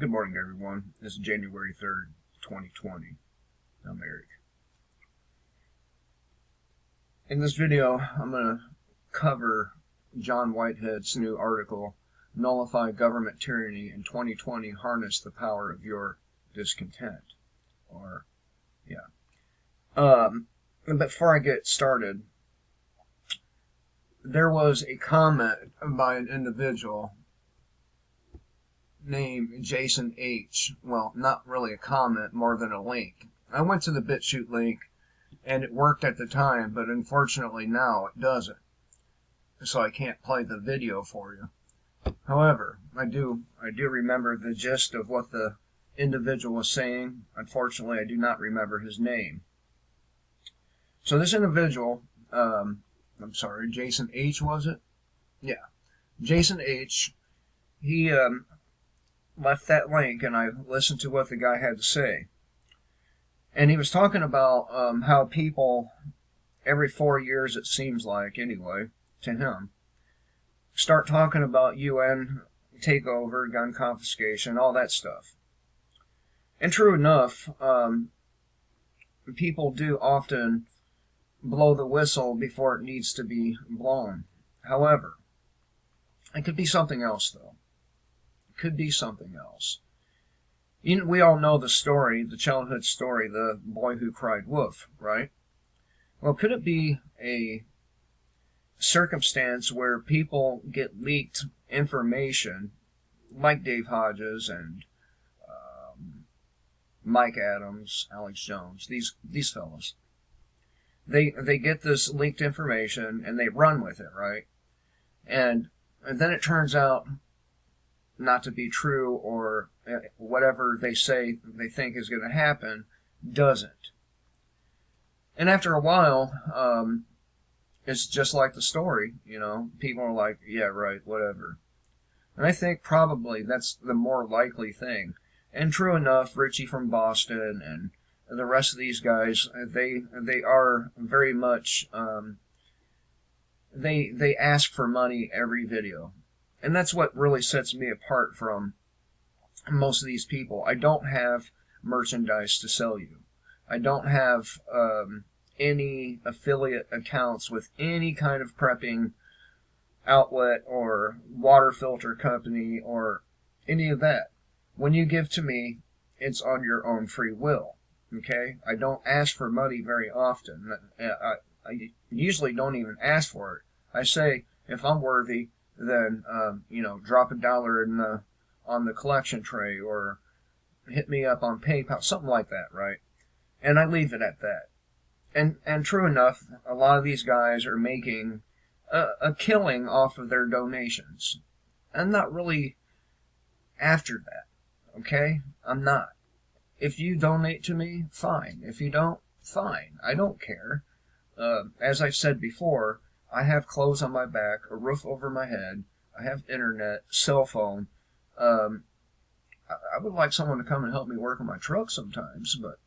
Good morning, everyone. This is January 3rd, 2020. I'm Eric. In this video, I'm going to cover John Whitehead's new article, Nullify Government Tyranny in 2020, Harness the Power of Your Discontent. But before I get started, there was a comment by an individual named Jason H. Well, not really a comment, more than a link. I went to the BitChute link, and it worked at the time, but unfortunately now it doesn't. So I can't play the video for you. However, I do remember the gist of what the individual was saying. Unfortunately, I do not remember his name. So this individual, Jason H. was it? Yeah, Jason H. He left that link, and I listened to what the guy had to say. And he was talking about how people, every 4 years it seems like anyway, to him, start talking about UN takeover, gun confiscation, all that stuff. And true enough, people do often blow the whistle before it needs to be blown. However, it could be something else, though. Could be something else. We all know the story, the childhood story, the boy who cried wolf, right? Well, could it be a circumstance where people get leaked information, like Dave Hodges and Mike Adams, Alex Jones, these fellas? They get this leaked information and they run with it, right? And then it turns out not to be true, or whatever they say they think is going to happen doesn't. And after a while, it's just like the story, people are like, yeah, right, whatever. And I think probably that's the more likely thing. And true enough, Richie from Boston and the rest of these guys, they are very much, they ask for money every video. And that's what really sets me apart from most of these people. I don't have merchandise to sell you. I don't have any affiliate accounts with any kind of prepping outlet or water filter company or any of that. When you give to me, it's on your own free will. Okay? I don't ask for money very often. I usually don't even ask for it. I say, if I'm worthy, then drop $1 on the collection tray, or hit me up on PayPal, something like that, right? And I leave it at that. And true enough, a lot of these guys are making a killing off of their donations. I'm not really after that, okay? I'm not. If you donate to me, fine. If you don't, fine. I don't care. As I've said before, I have clothes on my back, a roof over my head, I have internet, cell phone. I would like someone to come and help me work on my truck sometimes, but,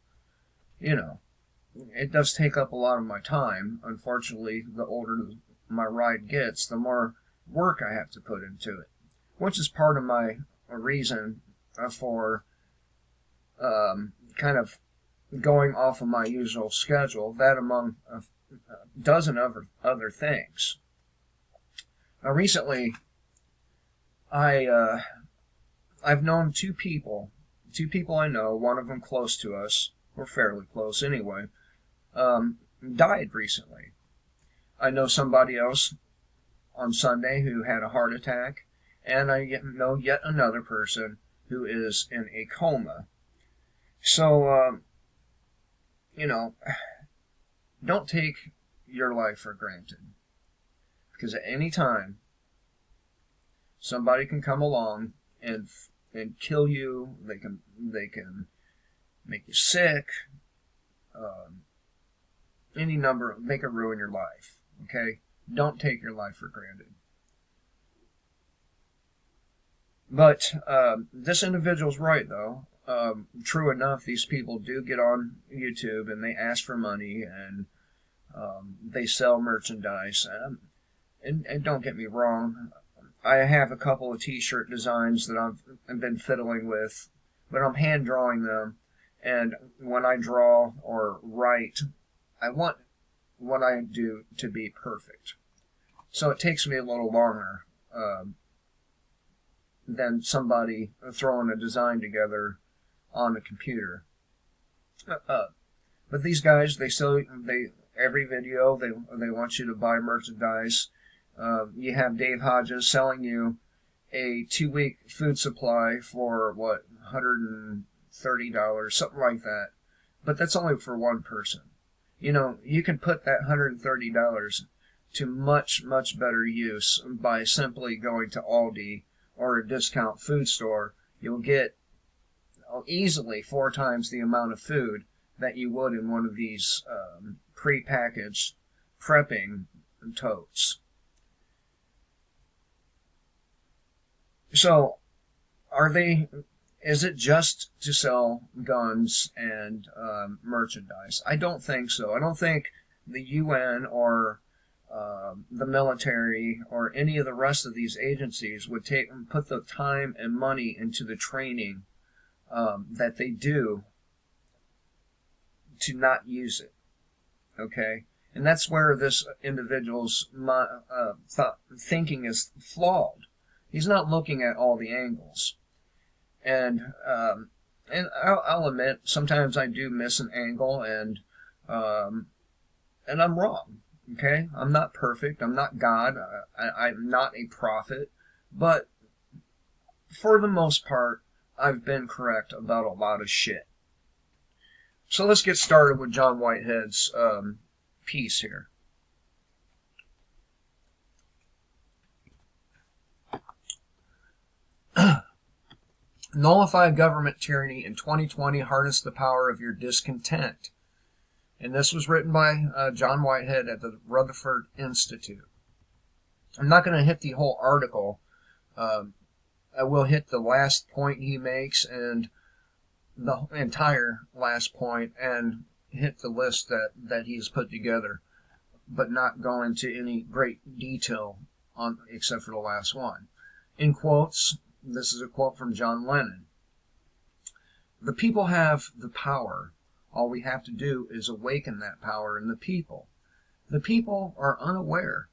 it does take up a lot of my time. Unfortunately, the older my ride gets, the more work I have to put into it, which is part of my reason for kind of going off of my usual schedule, that among a dozen other things. Now, recently, I've known two people I know, one of them close to us, we're fairly close anyway, died recently. I know somebody else on Sunday who had a heart attack, and I know yet another person who is in a coma. So, don't take your life for granted, because at any time somebody can come along and kill you. They can make you sick. They can ruin your life. Okay, don't take your life for granted. But this individual's right, though. True enough, these people do get on YouTube and they ask for money, and they sell merchandise. And don't get me wrong, I have a couple of t-shirt designs that I've been fiddling with, but I'm hand drawing them. And when I draw or write, I want what I do to be perfect. So it takes me a little longer than somebody throwing a design together on a computer. But these guys, every video they want you to buy merchandise. You have Dave Hodges selling you a 2-week food supply for what, $130, something like that. But that's only for one person. You know, you can put that $130 to much, much better use by simply going to Aldi or a discount food store. You'll get easily 4 times the amount of food that you would in one of these pre-packaged prepping totes. So, is it just to sell guns and merchandise? I don't think so. I don't think the UN or the military or any of the rest of these agencies would put the time and money into the training that they do to not use it. Okay? And that's where this individual's thinking is flawed. He's not looking at all the angles. And I'll admit, sometimes I do miss an angle, and I'm wrong. Okay? I'm not perfect. I'm not God. I'm not a prophet. But for the most part, I've been correct about a lot of shit. So let's get started with John Whitehead's piece here. Nullify government tyranny in 2020. Harness the power of your discontent. And this was written by John Whitehead at the Rutherford Institute. I'm not going to hit the whole article. I will hit the last point he makes and the entire last point and hit the list that he's put together, but not go into any great detail on except for the last one. In quotes, this is a quote from John Lennon. The people have the power. All we have to do is awaken that power in the people. The people are unaware.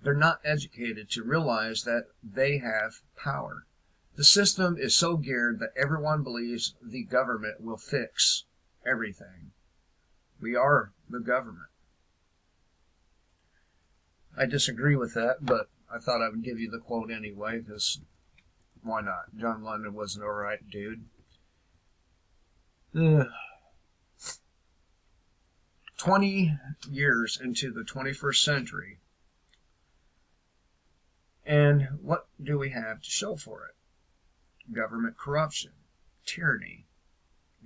They're not educated to realize that they have power. The system is so geared that everyone believes the government will fix everything. We are the government. I disagree with that, but I thought I would give you the quote anyway, because why not? John Lennon was an alright dude. 20 years into the 21st century, and what do we have to show for it? Government corruption, tyranny,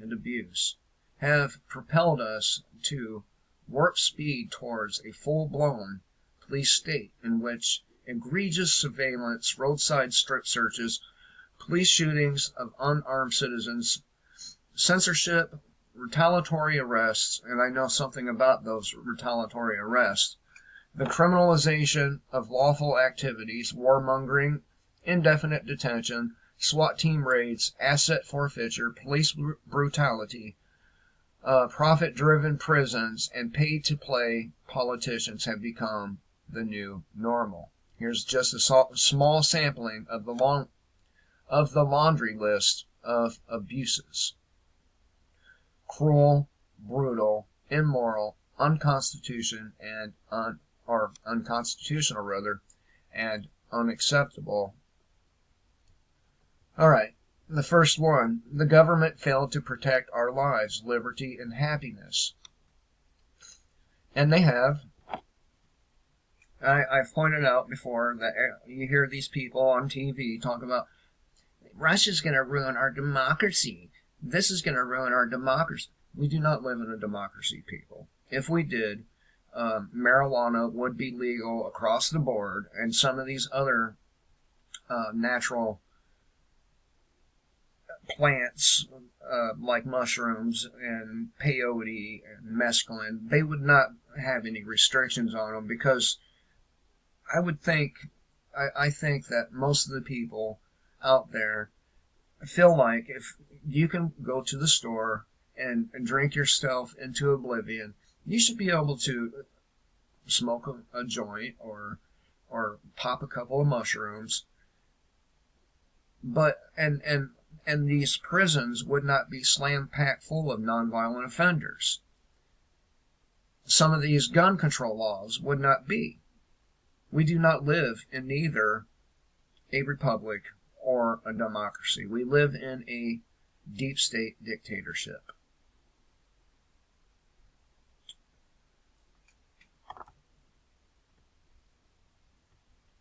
and abuse have propelled us to warp speed towards a full-blown police state in which egregious surveillance, roadside strip searches, police shootings of unarmed citizens, censorship, retaliatory arrests, and I know something about those retaliatory arrests, the criminalization of lawful activities, warmongering, indefinite detention, SWAT team raids, asset forfeiture, police brutality, profit-driven prisons, and paid-to-play politicians have become the new normal. Here's just a small sampling of the laundry list of abuses. Cruel, brutal, immoral, unconstitutional, and unacceptable. All right, the first one. The government failed to protect our lives, liberty, and happiness. And they have. I've pointed out before that you hear these people on TV talk about Russia's going to ruin our democracy. This is going to ruin our democracy. We do not live in a democracy, people. If we did, marijuana would be legal across the board, and some of these other natural plants like mushrooms and peyote and mescaline, they would not have any restrictions on them, because I would think I think that most of the people out there feel like if you can go to the store and drink yourself into oblivion, you should be able to smoke a joint or pop a couple of mushrooms, but and these prisons would not be slam packed full of nonviolent offenders. Some of these gun control laws would not be. We do not live in neither a republic or a democracy. We live in a deep state dictatorship.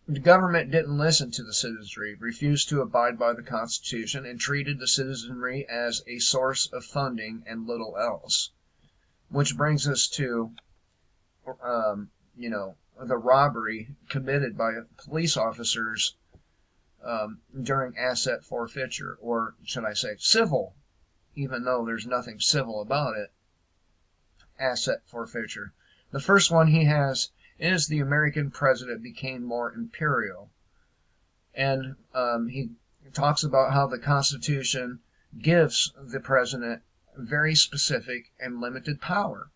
The government didn't listen to the citizenry, refused to abide by the Constitution, and treated the citizenry as a source of funding and little else. Which brings us to, the robbery committed by police officers during asset forfeiture, or should I say civil, even though there's nothing civil about it, asset forfeiture. The first one he has is the American president became more imperial. And he talks about how the Constitution gives the president very specific and limited power.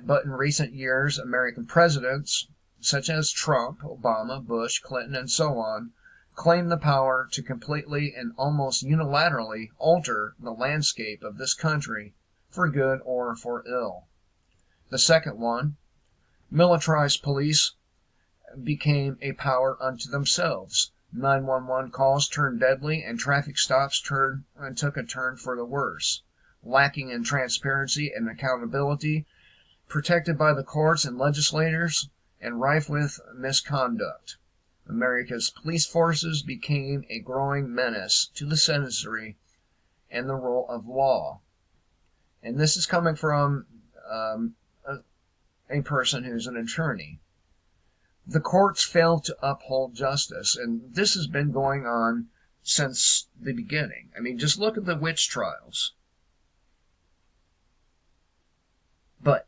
But in recent years, American presidents, such as Trump, Obama, Bush, Clinton, and so on, claim the power to completely and almost unilaterally alter the landscape of this country for good or for ill. The second one, militarized police became a power unto themselves. 911 calls turned deadly and traffic stops took a turn for the worse. Lacking in transparency and accountability, protected by the courts and legislators, and rife with misconduct. America's police forces became a growing menace to the citizenry and the rule of law. And this is coming from a person who's an attorney. The courts failed to uphold justice, and this has been going on since the beginning. I mean, just look at the witch trials. But,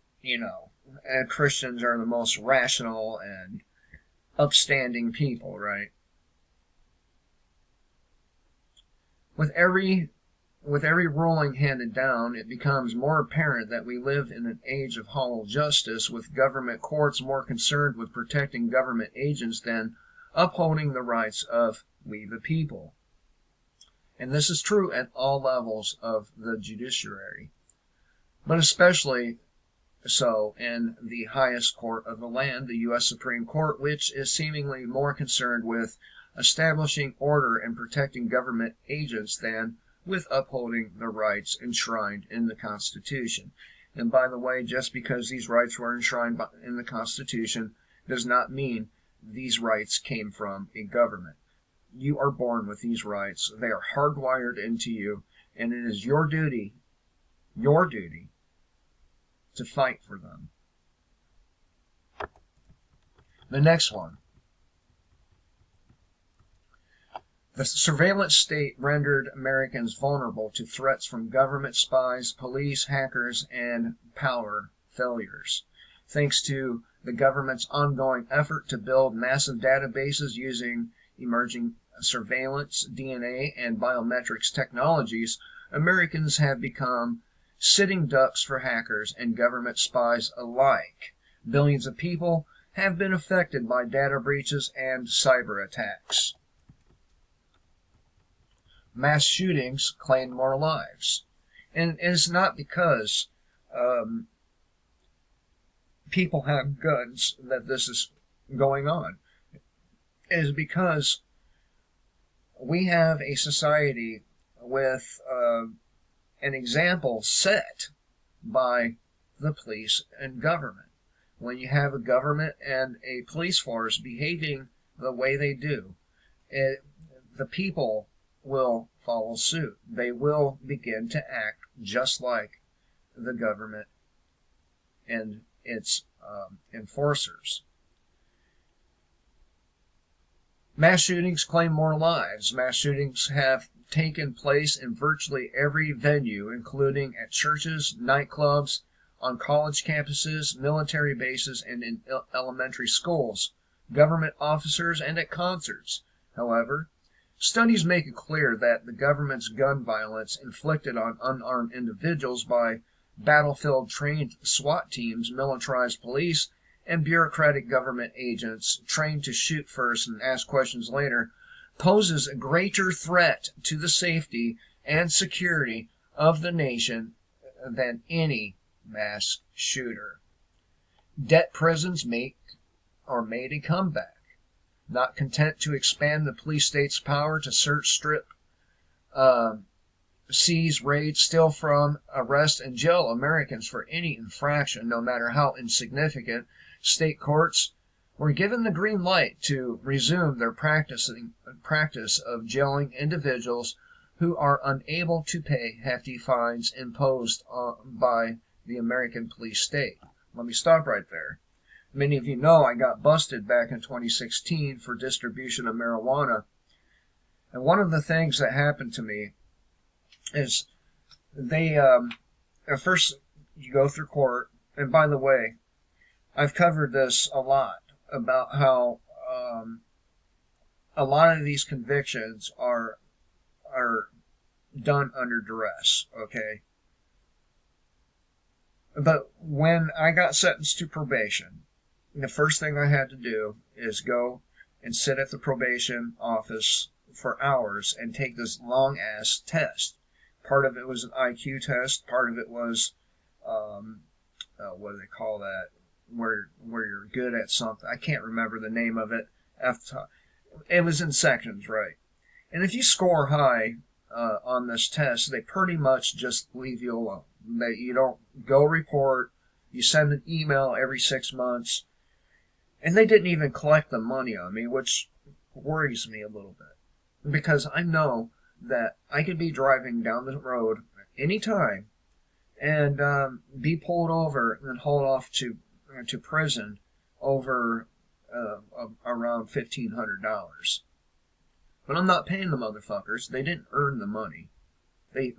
Christians are the most rational and upstanding people, right? With every ruling handed down, it becomes more apparent that we live in an age of hollow justice, with government courts more concerned with protecting government agents than upholding the rights of we the people. And this is true at all levels of the judiciary, but especially so in the highest court of the land, the U.S. Supreme Court, which is seemingly more concerned with establishing order and protecting government agents than with upholding the rights enshrined in the Constitution. And by the way, just because these rights were enshrined in the Constitution does not mean these rights came from a government. You are born with these rights. They are hardwired into you, and it is your duty, to fight for them. The next one. The surveillance state rendered Americans vulnerable to threats from government spies, police, hackers, and power failures. Thanks to the government's ongoing effort to build massive databases using emerging surveillance, DNA, and biometrics technologies, Americans have become sitting ducks for hackers and government spies alike. Billions of people have been affected by data breaches and cyber attacks. Mass shootings claim more lives. And it's not because people have guns that this is going on. It is because we have a society with an example set by the police and government. When you have a government and a police force behaving the way they do, the people will follow suit. They will begin to act just like the government and its enforcers. Mass shootings claim more lives. Mass shootings have taken place in virtually every venue, including at churches, nightclubs, on college campuses, military bases, and in elementary schools. government officers, and at concerts. However, studies make it clear that the government's gun violence inflicted on unarmed individuals by battlefield trained SWAT teams, militarized police, and bureaucratic government agents trained to shoot first and ask questions later poses a greater threat to the safety and security of the nation than any mass shooter. Debt prisons made a comeback. Not content to expand the police state's power to search, strip, seize, raid, steal from, arrest, and jail Americans for any infraction, no matter how insignificant, state courts were given the green light to resume their practice of jailing individuals who are unable to pay hefty fines imposed by the American police state. Let me stop right there. Many of you know I got busted back in 2016 for distribution of marijuana. And one of the things that happened to me is they, at first you go through court, and by the way, I've covered this a lot about how a lot of these convictions are done under duress, okay? But when I got sentenced to probation, the first thing I had to do is go and sit at the probation office for hours and take this long-ass test. Part of it was an IQ test. Part of it was, what do they call that? Where you're good at something. I can't remember the name of it. It was in sections, right? And if you score high on this test, they pretty much just leave you alone. You don't go report. You send an email every 6 months. And they didn't even collect the money on me, which worries me a little bit. Because I know that I could be driving down the road any time and be pulled over and hauled off to prison over around $1,500. But I'm not paying the motherfuckers. They didn't earn the money. They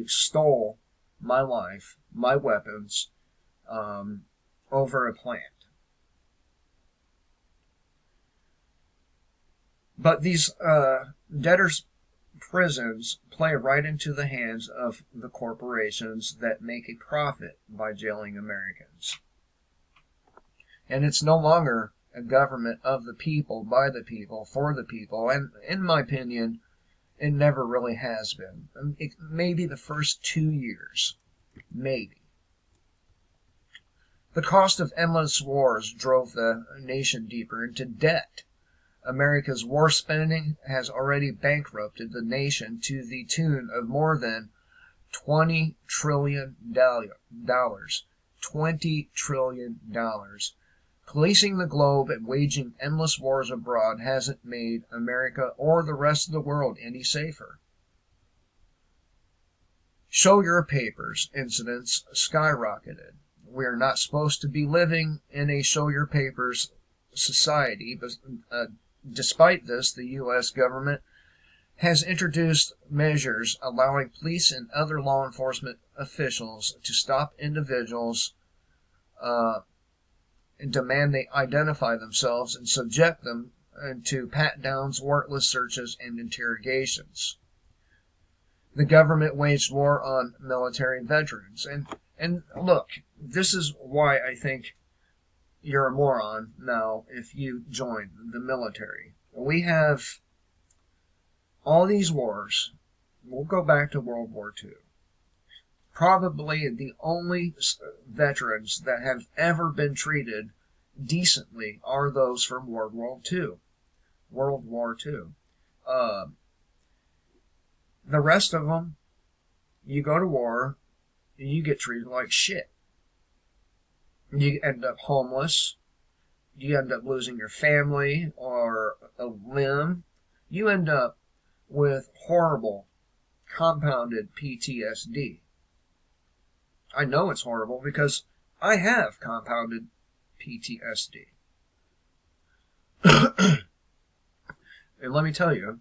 stole my life, my weapons, over a plant. But these debtors' prisons play right into the hands of the corporations that make a profit by jailing Americans. And it's no longer a government of the people, by the people, for the people, and in my opinion, it never really has been. Maybe the first 2 years. Maybe. The cost of endless wars drove the nation deeper into debt. America's war spending has already bankrupted the nation to the tune of more than $20 trillion. $20 trillion. Policing the globe and waging endless wars abroad hasn't made America or the rest of the world any safer. Show your papers incidents skyrocketed. We are not supposed to be living in a show your papers society, but despite this, the U.S. government has introduced measures allowing police and other law enforcement officials to stop individuals and demand they identify themselves and subject them to pat-downs, warrantless searches, and interrogations. The government waged war on military veterans. And look, this is why I think you're a moron now if you join the military. We have all these wars. We'll go back to World War II. Probably the only veterans that have ever been treated decently are those from World War II. World War II. The rest of them, you go to war, you get treated like shit. You end up homeless. You end up losing your family or a limb. You end up with horrible, compounded PTSD. I know it's horrible because I have compounded PTSD. And let me tell you,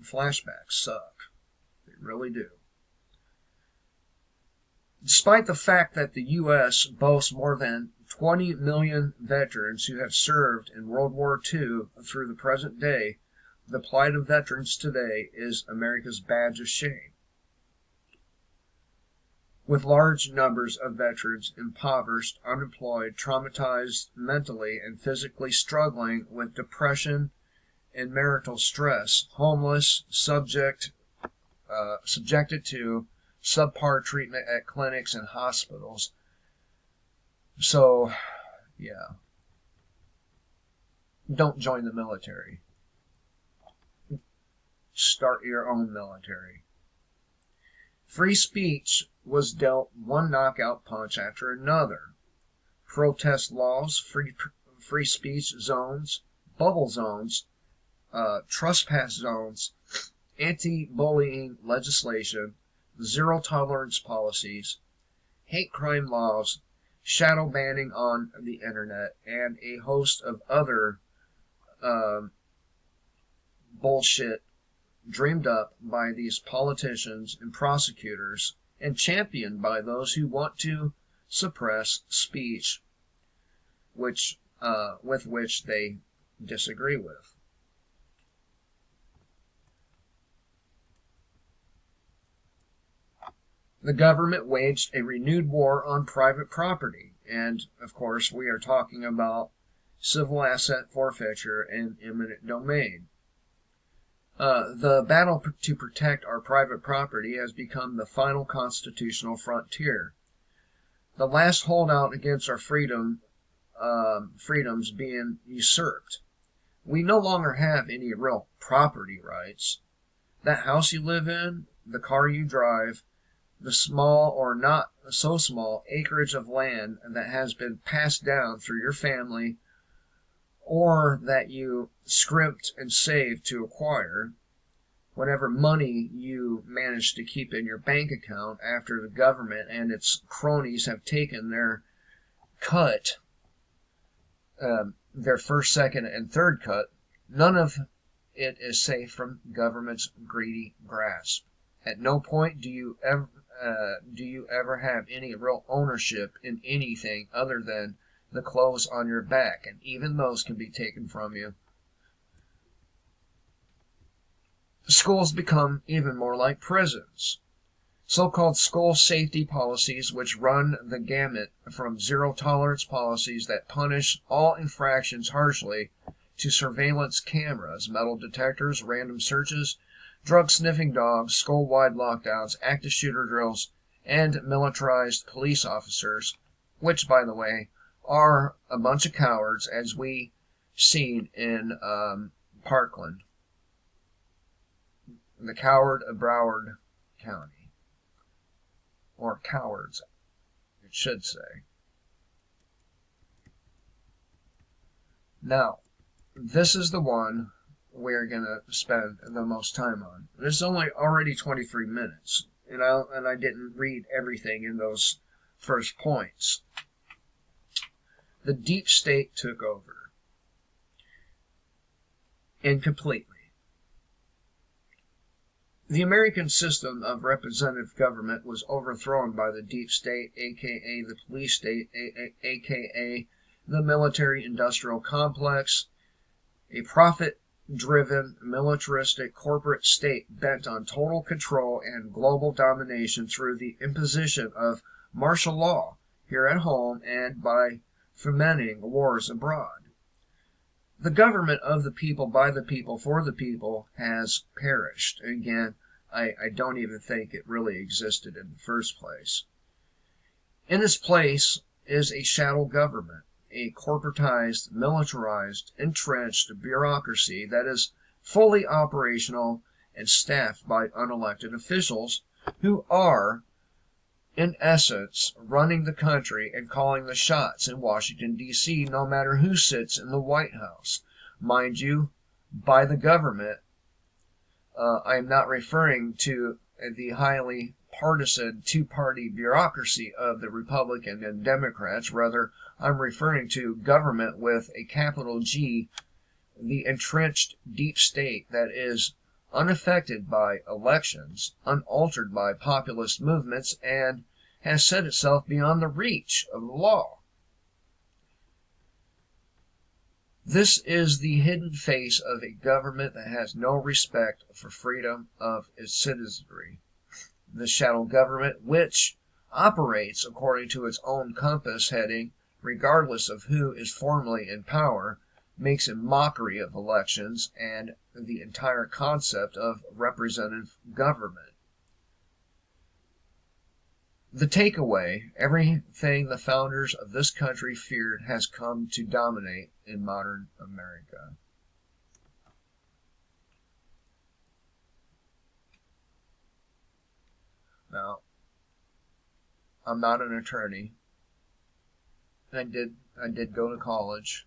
flashbacks suck. They really do. Despite the fact that the U.S. boasts more than 20 million veterans who have served in World War II through the present day, the plight of veterans today is America's badge of shame. With large numbers of veterans impoverished, unemployed, traumatized mentally and physically, struggling with depression and marital stress, homeless, subjected to subpar treatment at clinics and hospitals. So, yeah. Don't join the military. Start your own military. Free speech was dealt one knockout punch after another. Protest laws, free speech zones, bubble zones, trespass zones, anti-bullying legislation, zero tolerance policies, hate crime laws, shadow banning on the internet, and a host of other bullshit dreamed up by these politicians and prosecutors and championed by those who want to suppress speech with which they disagree with. The government waged a renewed war on private property, and of course we are talking about civil asset forfeiture and eminent domain. The battle to protect our private property has become the final constitutional frontier. The last holdout against our freedoms being usurped. We no longer have any real property rights. That house you live in, the car you drive, the small or not so small acreage of land that has been passed down through your family or that you scrimped and saved to acquire, whatever money you managed to keep in your bank account after the government and its cronies have taken their cut, their first, second, and third cut, none of it is safe from government's greedy grasp. At no point do you ever have any real ownership in anything other than the clothes on your back, and even those can be taken from you. Schools become even more like prisons. So-called school safety policies, which run the gamut from zero-tolerance policies that punish all infractions harshly to surveillance cameras, metal detectors, random searches, drug-sniffing dogs, school-wide lockdowns, active shooter drills, and militarized police officers, which, by the way, are a bunch of cowards, as we seen in Parkland, the coward of Broward County, or cowards, it should say. Now, this is the one we're going to spend the most time on. This is only already 23 minutes, and I didn't read everything in those first points. The deep state took over. And completely. The American system of representative government was overthrown by the deep state, aka the police state, aka the military-industrial complex, a profit-driven, militaristic corporate state bent on total control and global domination through the imposition of martial law here at home and by fomenting wars abroad. The government of the people, by the people, for the people has perished. Again, I don't even think it really existed in the first place. In its place is a shadow government, a corporatized, militarized, entrenched bureaucracy that is fully operational and staffed by unelected officials who are, in essence, running the country and calling the shots in Washington, D.C., no matter who sits in the White House. Mind you, by the government, I am not referring to the highly partisan two-party bureaucracy of the Republican and Democrats. Rather, I'm referring to government with a capital G, the entrenched deep state that is unaffected by elections, unaltered by populist movements, and has set itself beyond the reach of the law. This is the hidden face of a government that has no respect for freedom of its citizenry. The shadow government, which operates according to its own compass heading, regardless of who is formally in power, makes a mockery of elections and the entire concept of representative government. The takeaway: everything the founders of this country feared has come to dominate in modern America. Now, I'm not an attorney. I did go to college.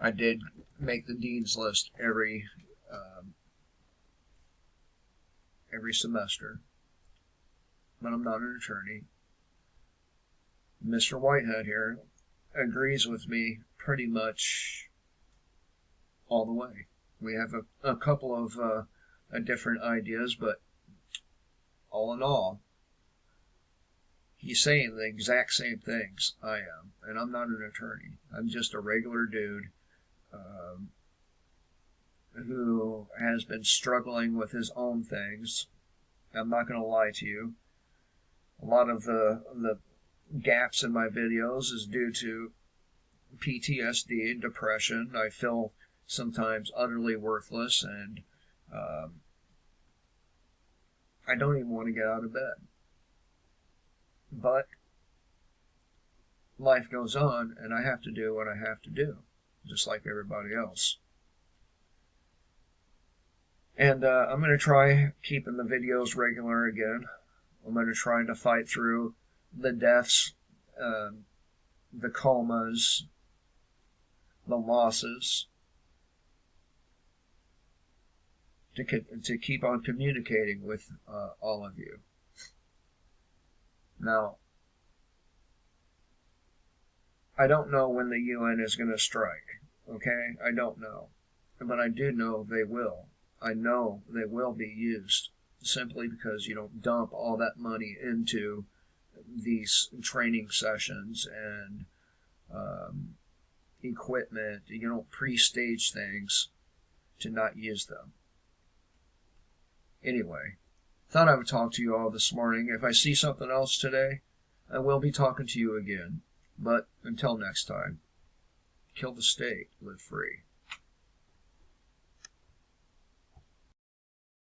I did make the dean's list every semester, but I'm not an attorney. Mr. Whitehead here agrees with me pretty much all the way. We have a couple of different ideas, but all in all, he's saying the exact same things I am, and I'm not an attorney. I'm just a regular dude who has been struggling with his own things. I'm not going to lie to you. A lot of the gaps in my videos is due to PTSD and depression. I feel sometimes utterly worthless, and I don't even want to get out of bed. But life goes on, and I have to do what I have to do, just like everybody else. And I'm going to try keeping the videos regular again. I'm going to try to fight through the deaths, the comas, the losses, to keep on communicating with all of you. Now, I don't know when the UN is going to strike, okay? I don't know. But I do know they will. I know they will be used, simply because you don't dump all that money into these training sessions and equipment. You don't pre-stage things to not use them. Anyway, thought I would talk to you all this morning. If I see something else today, I will be talking to you again. But until next time, kill the state, live free.